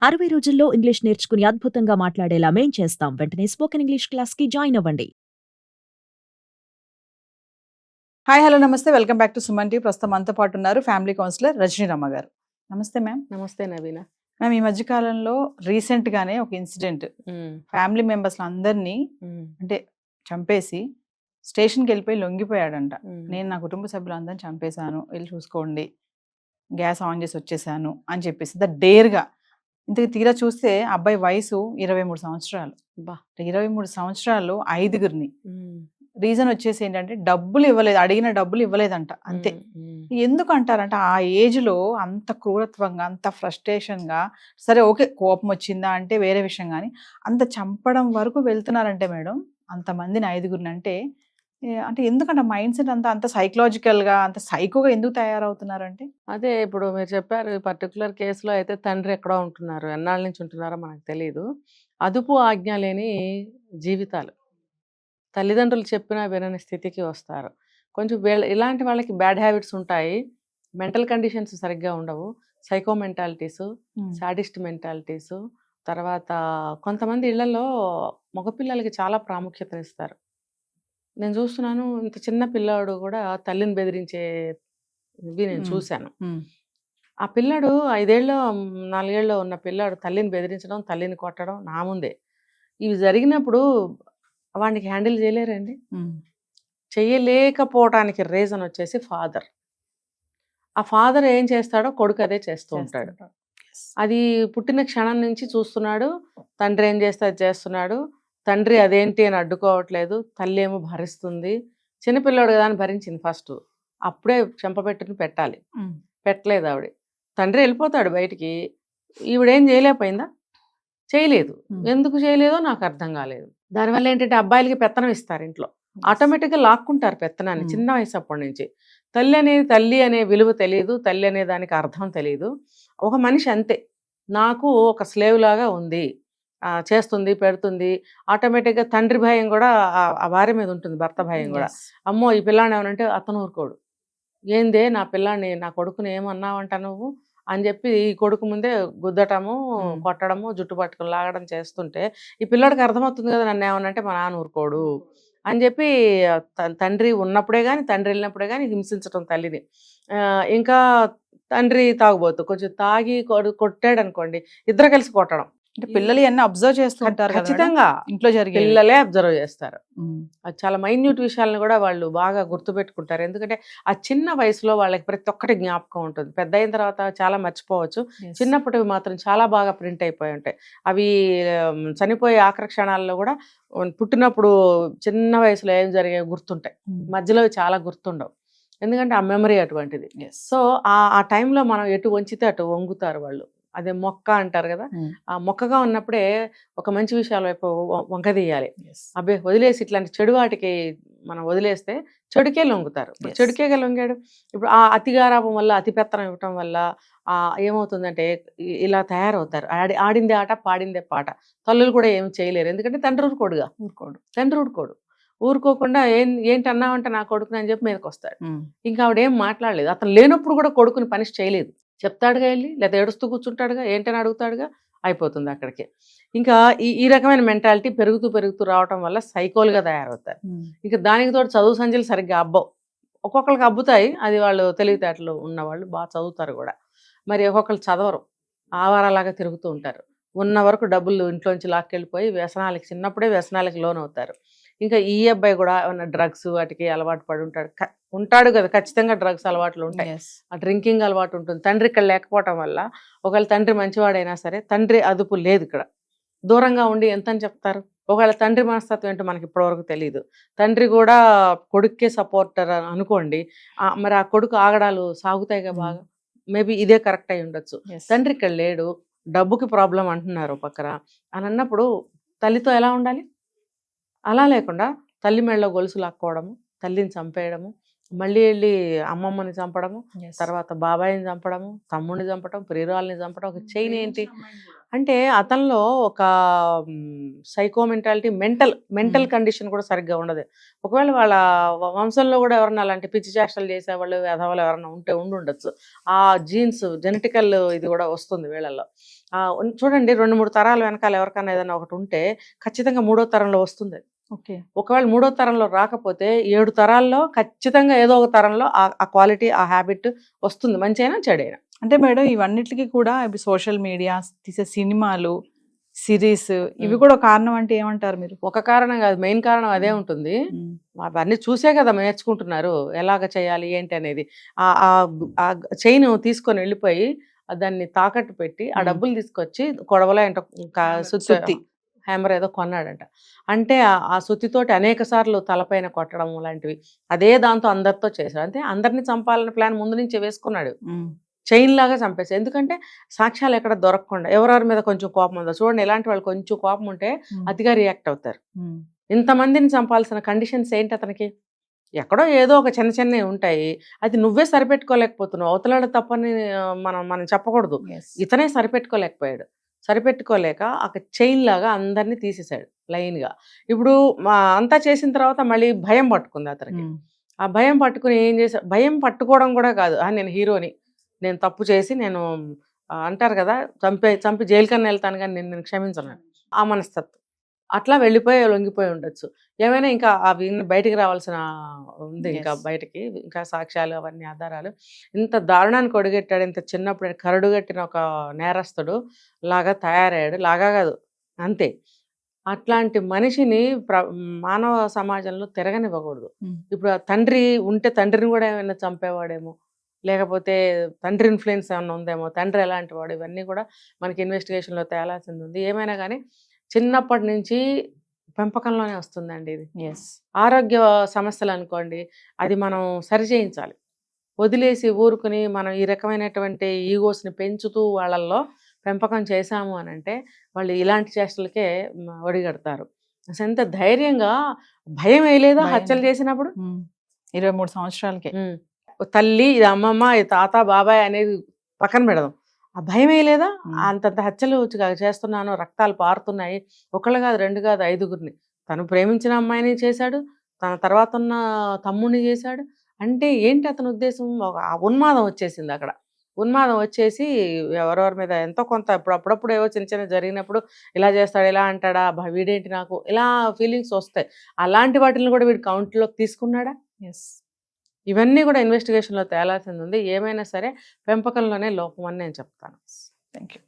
60 రోజుల్లో ఇంగ్లీష్ నేర్చుకుని అద్భుతంగా మాట్లాడేలా మేం చేస్తాం. వెంటనే స్పోకెన్ ఇంగ్లీష్ క్లాస్‌కి జాయిన్ అవ్వండి. హాయ్ హలో నమస్తే welcome back to Suman TV. ప్రస్తుతం మనతో పాటు ఉన్నారు ఫ్యామిలీ కౌన్సిలర్ రజనీ రమ్మ గారు. నమస్తే మ్యామ్. నమస్తే నవీన. మ్యామ్, ఈ మధ్య కాలంలో రీసెంట్ గానే ఒక ఇన్సిడెంట్ ఫ్యామిలీ మెంబర్స్ అందరినీ అంటే చంపేసి స్టేషన్కి వెళ్ళిపోయి లొంగిపోయాడంట. నేను నా కుటుంబ సభ్యులందరినీ చంపేశాను, వెళ్ళి చూసుకోండి, గ్యాస్ ఆన్ చేసి వచ్చేసాను అని చెప్పేసి డేర్గా. ఇంతకు తీరా చూస్తే అబ్బాయి వయసు 23 సంవత్సరాలు. 23 సంవత్సరాలు 5గురిని. రీజన్ వచ్చేసి ఏంటంటే డబ్బులు ఇవ్వలేదు, అడిగిన డబ్బులు ఇవ్వలేదంట, అంతే. ఎందుకు అంటారంట ఆ ఏజ్ లో అంత క్రూరత్వంగా, అంత ఫ్రస్ట్రేషన్గా, సరే ఓకే కోపం వచ్చిందా అంటే వేరే విషయం, కానీ అంత చంపడం వరకు వెళ్తున్నారంటే మేడం అంతమందిని 5గురిని అంటే అంటే ఎందుకంటే మైండ్ సెట్ అంతా అంత సైకలాజికల్గా అంత సైకోగా ఎందుకు తయారవుతున్నారంటే? అదే ఇప్పుడు మీరు చెప్పారు, ఈ పర్టికులర్ కేసులో అయితే తండ్రి ఎక్కడో ఉంటున్నారు, ఎన్నాళ్ళ నుంచి ఉంటున్నారో మనకు తెలియదు. అదుపు ఆజ్ఞ లేని జీవితాలు, తల్లిదండ్రులు చెప్పినా వినని స్థితికి వస్తారు. కొంచెం ఇలాంటి వాళ్ళకి బ్యాడ్ హ్యాబిట్స్ ఉంటాయి, మెంటల్ కండిషన్స్ సరిగ్గా ఉండవు, సైకో మెంటాలిటీసు, సాడిస్ట్ మెంటాలిటీసు. తర్వాత కొంతమంది ఇళ్లలో మగపిల్లలకి చాలా ప్రాముఖ్యత ఇస్తారు. నేను చూస్తున్నాను, ఇంత చిన్న పిల్లాడు కూడా తల్లిని బెదిరించే ఇవి నేను చూశాను. ఆ పిల్లాడు 5 ఏళ్ళో 4 ఏళ్ళో ఉన్న పిల్లాడు తల్లిని బెదిరించడం, తల్లిని కొట్టడం నా ముందే. ఇవి జరిగినప్పుడు వాడికి హ్యాండిల్ చేయలేరండి. చేయలేకపోవటానికి రీజన్ వచ్చేసి ఫాదర్. ఆ ఫాదర్ ఏం చేస్తాడో కొడుకు అదే చేస్తూ ఉంటాడు. అది పుట్టిన క్షణం నుంచి చూస్తున్నాడు, తండ్రి ఏం చేస్తే అది చేస్తున్నాడు. తండ్రి అదేంటి అని అడ్డుకోవట్లేదు, తల్లి ఏమో భరిస్తుంది. చిన్నపిల్లాడు కదా అని భరించింది ఫస్ట్, అప్పుడే చెంపపెట్టుని పెట్టాలి, పెట్టలేదు ఆవిడ. తండ్రి వెళ్ళిపోతాడు బయటికి, ఈవిడేం చేయలేకపోయిందా? చేయలేదు. ఎందుకు చేయలేదో నాకు అర్థం కాలేదు. దానివల్ల ఏంటంటే అబ్బాయిలకి పెత్తనం ఇస్తారు ఇంట్లో, ఆటోమేటిక్గా లాక్కుంటారు పెత్తనాన్ని చిన్న వయసు అప్పటి నుంచి. తల్లి అనే విలువ తెలియదు, తల్లి అనే దానికి అర్థం తెలియదు. ఒక మనిషి అంతే, నాకు ఒక స్లేవ్ లాగా ఉంది, చేస్తుంది, పెడుతుంది. ఆటోమేటిక్గా తండ్రి భయం కూడా ఆ భార్య మీద ఉంటుంది, భర్త భయం కూడా. అమ్మో ఈ పిల్లాన్ని ఏమనంటే అతను ఊరుకోడు, ఏందే నా పిల్లాన్ని, నా కొడుకుని ఏమన్నావంట నువ్వు అని చెప్పి ఈ కొడుకు ముందే గుద్దటము, కొట్టడము, జుట్టు పట్టుకుని లాగడం చేస్తుంటే ఈ పిల్లాడికి అర్థమవుతుంది కదా, నన్ను ఏమనంటే మా నాన్న ఊరుకోడు అని చెప్పి తండ్రి ఉన్నప్పుడే కానీ తండ్రి వెళ్ళినప్పుడే కానీ హింసించడం తల్లిని. ఇంకా తండ్రి తాగుబోతు, కొంచెం తాగి కొట్టాడు అనుకోండి, ఇద్దరు కలిసి కొట్టడం. అంటే పిల్లలు అన్నీ అబ్జర్వ్ చేస్తూ ఉంటారు ఖచ్చితంగా, ఇంట్లో జరిగే పిల్లలే అబ్జర్వ్ చేస్తారు. అది చాలా మైన్యూట్ విషయాలను కూడా వాళ్ళు బాగా గుర్తుపెట్టుకుంటారు. ఎందుకంటే ఆ చిన్న వయసులో వాళ్ళకి ప్రతి ఒక్కటి జ్ఞాపకం ఉంటుంది. పెద్ద అయిన తర్వాత చాలా మర్చిపోవచ్చు, చిన్నప్పటివి మాత్రం చాలా బాగా ప్రింట్ అయిపోయి ఉంటాయి. అవి చనిపోయే ఆఖరి క్షణాల్లో కూడా పుట్టినప్పుడు చిన్న వయసులో ఏం జరిగే గుర్తుంటాయి, మధ్యలో చాలా గుర్తుండవు, ఎందుకంటే ఆ మెమరీ అటువంటిది. సో ఆ టైంలో మనం ఎటు వంచితే అటు వంగుతారు వాళ్ళు. అదే మొక్క అంటారు కదా, ఆ మొక్కగా ఉన్నప్పుడే ఒక మంచి విషయాల వైపు వంక తీయాలి. అబ్బే వదిలేసి ఇట్లాంటి చెడు వాటికి మనం వదిలేస్తే చెడుకే లొంగుతారు. చెడుకే లొంగాడు. ఇప్పుడు ఆ అతిగారాపం వల్ల, అతి పెత్తనం ఇవ్వటం వల్ల ఏమవుతుందంటే ఇలా తయారవుతారు. ఆడిందే ఆట, పాడిందే పాట. తల్లులు కూడా ఏమి చేయలేరు, ఎందుకంటే తండ్రి ఊరుకోడు. ఊరుకోకుండా ఏంటి అన్నావంటే నా కొడుకుని అని చెప్పి మీదకి వస్తాడు. ఇంకా ఆవిడేం మాట్లాడలేదు. అతను లేనప్పుడు కూడా కొడుకుని పనిష్ చేయలేదు, చెప్తాడుగా వెళ్ళి, లేదా ఏడుస్తూ కూర్చుంటాడుగా, ఏంటని అడుగుతాడుగా, అయిపోతుంది అక్కడికి. ఇంకా ఈ రకమైన మెంటాలిటీ పెరుగుతూ రావటం వల్ల సైకోలుగా తయారవుతారు. ఇంకా దానికి తోడు చదువు సంఖ్యలు సరిగ్గా అబ్బవు. ఒక్కొక్కరికి అబ్బుతాయి, అది వాళ్ళు తెలివితేటలు ఉన్నవాళ్ళు బాగా చదువుతారు కూడా. మరి ఒక్కొక్కరు చదవరు, ఆవారాలాగా తిరుగుతూ ఉంటారు. ఉన్న వరకు డబ్బులు ఇంట్లోంచి లాక్కెళ్ళిపోయి వ్యసనాలకి, చిన్నప్పుడే వ్యసనాలకి లోన్ అవుతారు. ఇంకా ఈ అబ్బాయి కూడా ఏమన్నా డ్రగ్స్ వాటికి అలవాటు పడి ఉంటాడు కదా, ఖచ్చితంగా డ్రగ్స్ అలవాట్లు ఉంటాయి, ఆ డ్రింకింగ్ అలవాటు ఉంటుంది. తండ్రి ఇక్కడ లేకపోవటం వల్ల, ఒకవేళ తండ్రి మంచివాడైనా సరే తండ్రి అదుపు లేదు ఇక్కడ, దూరంగా ఉండి ఎంతని చెప్తారు. ఒకవేళ తండ్రి మనస్తత్వం ఏంటో మనకి ఇప్పటివరకు తెలియదు. తండ్రి కూడా కొడుక్కే సపోర్టర్ అనుకోండి, మరి ఆ కొడుకు ఆగడాలు సాగుతాయిగా బాగా. మేబీ ఇదే కరెక్ట్ అయి ఉండొచ్చు. తండ్రి ఇక్కడ లేడు, డబ్బుకి ప్రాబ్లం అంటున్నారు పక్కన అని అన్నప్పుడు తల్లితో ఎలా ఉండాలి? అలా లేకుండా తల్లి మెడలో గొలుసు లాక్కోవడము, తల్లిని చంపేయడము, మళ్ళీ వెళ్ళి అమ్మమ్మని చంపడము, తర్వాత బాబాయిని చంపడము, తమ్ముడిని చంపడం, ప్రియురాల్ని చంపడం. ఒక చైన్ ఏంటి అంటే అతనిలో ఒక సైకో మెంటాలిటీ, మెంటల్ కండిషన్ కూడా సరిగ్గా ఉండదు. ఒకవేళ వాళ్ళ వంశంలో కూడా ఎవరన్నా అలాంటి పిచ్చి చేష్టలు చేసేవాళ్ళు, వెధవలు ఎవరన్నా ఉంటే ఉండొచ్చు. ఆ జీన్స్, జెనెటికల్ ఇది కూడా వస్తుంది వీళ్ళల్లో. చూడండి 2-3 తరాల వెనకాల ఎవరికైనా ఏదైనా ఒకటి ఉంటే ఖచ్చితంగా 3వ తరంలో వస్తుంది. ఓకే. ఒకవేళ 3వ తరంలో రాకపోతే 7 తరాల్లో ఖచ్చితంగా ఏదో ఒక తరంలో ఆ క్వాలిటీ, ఆ హ్యాబిట్ వస్తుంది, మంచి అయినా చెడైనా. అంటే మేడం ఇవన్నిటికీ కూడా ఇప్పుడు సోషల్ మీడియా, తీసే సినిమాలు, సిరీస్ ఇవి కూడా కారణం అంటే ఏమంటారు మీరు? ఒక కారణం కాదు, మెయిన్ కారణం అదే ఉంటుంది. అవన్నీ చూసే కదా నేర్చుకుంటున్నారు ఎలాగ చేయాలి ఏంటి అనేది. ఆ చైన్ తీసుకొని వెళ్ళిపోయి దాన్ని తాకట్టు పెట్టి ఆ డబ్బులు తీసుకొచ్చి కొడవలో ఏంటో సుత్తి హ్యామర్ ఏదో కొన్నాడంట. అంటే ఆ సుత్తితోటి అనేక సార్లు తలపైన కొట్టడం లాంటివి అదే దాంతో అందరితో చేశాడు. అంటే అందరినీ చంపాలనే ప్లాన్ ముందు నుంచే వేసుకున్నాడు. చైన్ లాగా చంపేసి, ఎందుకంటే సాక్ష్యాలు ఎక్కడ దొరకకుండా. ఎవరెవరి మీద కొంచెం కోపం ఉందో చూడండి, ఇలాంటి వాళ్ళు కొంచెం కోపం ఉంటే అతిగా రియాక్ట్ అవుతారు. ఇంతమందిని చంపాల్సిన కండిషన్స్ ఏంటి అతనికి? ఎక్కడో ఏదో ఒక చిన్న చిన్నవి ఉంటాయి, అది నువ్వే సరిపెట్టుకోలేకపోతున్నావు. అవతలాడు తప్పని మనం చెప్పకూడదు. ఇతనే సరిపెట్టుకోలేకపోయాడు. సరిపెట్టుకోలేక ఒక చైన్ లాగా అందరినీ తీసేశాడు లైన్గా. ఇప్పుడు అంతా చేసిన తర్వాత మళ్ళీ భయం పట్టుకుంది అతనికి. ఆ భయం పట్టుకుని ఏం చేశా, భయం పట్టుకోవడం కూడా కాదు, నేను హీరోని, నేను తప్పు చేసి నేను అంటారు కదా చంపి జైలుకన్నా వెళ్తాను కానీ నేను క్షమించను, ఆ మనస్తత్వం. అట్లా వెళ్ళిపోయి లొంగిపోయి ఉండొచ్చు. ఏమైనా ఇంకా అవి బయటికి రావాల్సిన ఉంది, ఇంకా బయటికి ఇంకా సాక్ష్యాలు అవన్నీ ఆధారాలు. ఇంత దారుణానికి ఒడిగట్టాడు, ఇంత చిన్నప్పుడు కరడుగట్టిన ఒక నేరస్తుడు లాగా తయారయ్యాడు. లాగా కాదు, అంతే. అట్లాంటి మనిషిని మానవ సమాజంలో తిరగనివ్వకూడదు. ఇప్పుడు ఆ తండ్రి ఉంటే తండ్రిని కూడా ఏమైనా చంపేవాడేమో, లేకపోతే తండ్రి ఇన్ఫ్లుయెన్స్ ఏమైనా ఉందేమో, తండ్రి ఎలాంటి వాడు, ఇవన్నీ కూడా మనకి ఇన్వెస్టిగేషన్లో తేలాల్సింది ఉంది. ఏమైనా కానీ చిన్నప్పటి నుంచి పెంపకంలోనే వస్తుందండి ఇది. ఆరోగ్య సమస్యలు అనుకోండి, అది మనం సరి చేయించాలి. వదిలేసి ఊరుకుని మనం ఈ రకమైనటువంటి ఈగోస్ని పెంచుతూ వాళ్ళల్లో పెంపకం చేశాము అని అంటే వాళ్ళు ఇలాంటి చేష్టలకే ఒడిగడతారు. అసలు ఎంత ధైర్యంగా, భయం వేయలేదా హత్యలు చేసినప్పుడు? 23 సంవత్సరాలకే తల్లి, ఇది అమ్మమ్మ, ఇది తాత, బాబాయ్ అనేది పక్కన పెడదాం, ఆ భయం వేయలేదా? అంతంత హత్యలు చేస్తున్నాను, రక్తాలు పారుతున్నాయి, ఒకళ్ళు కాదు, 2 కాదు, 5గురిని. తను ప్రేమించిన అమ్మాయిని చేశాడు, తన తర్వాత ఉన్న తమ్ముడిని చేశాడు. అంటే ఏంటి అతని ఉద్దేశం? ఉన్మాదం వచ్చేసింది అక్కడ. ఉన్మాదం వచ్చేసి ఎవరెవరి మీద ఎంతో కొంత అప్పుడప్పుడు ఏవో చిన్న చిన్న జరిగినప్పుడు ఇలా చేస్తాడు, ఇలా అంటాడా, వీడేంటి నాకు, ఇలా ఫీలింగ్స్ వస్తాయి. అలాంటి వాటిని కూడా వీడు కౌంట్లోకి తీసుకున్నాడా? ఇవన్నీ కూడా ఇన్వెస్టిగేషన్లో తేలాల్సింది ఉంది. ఏమైనా సరే పెంపకంలోనే లోపం అని నేను చెప్తాను. Thank you.